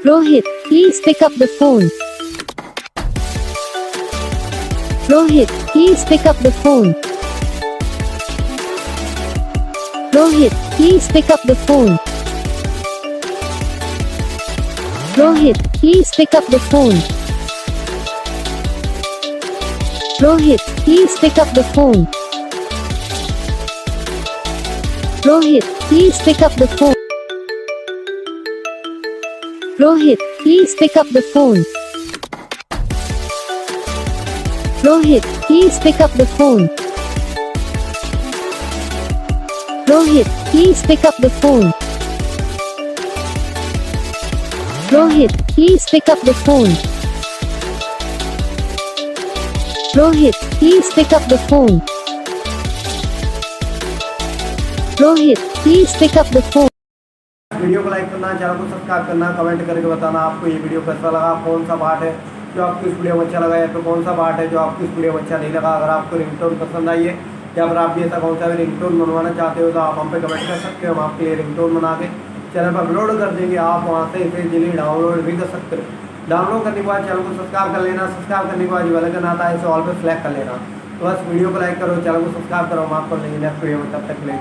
Rohit, please pick up the phone. Rohit, please pick up the phone. Rohit, please pick up the phone. Rohit, please pick up the phone. Rohit, please pick up the phone. Rohit, please pick up the phone. Rohit, please pick up the phone. Rohit, please pick up the phone. Rohit, please pick up the phone. Rohit, please pick up the phone. Rohit, please pick up the phone. Rohit, please pick up the phone. Video को like करना, channel को subscribe करना, comment करके बताना आपको ये video कैसा लगा, कौन सा पार्ट है जो आपको इस वीडियो में अच्छा लगा या फिर कौन सा पार्ट है जो आपको इस वीडियो में अच्छा नहीं लगा। अगर आपको रिंगटोन पसंद आई है या फिर आप भी ऐसा कौन सा भी रिंगटोन बनवाना चाहते हो तो आप हम पे कमेंट कर सकते हो। हम आपके लिए रिंगटोन बना के चैनल पर अपलोड कर देंगे। आप वहाँ से इसे इजीली डाउनलोड भी कर सकते हो। डाउनलोड करने के बाद चैनल को सब्सक्राइब कर लेना। सब्सक्राइब करने के बाद जो बेल आइकन आता है इसे ऑल पे सेलेक्ट कर लेना। तो बस वीडियो को लाइक करो, चैनल को सब्सक्राइब करो। हम आपको नेक्स्ट वीडियो में तब तक ले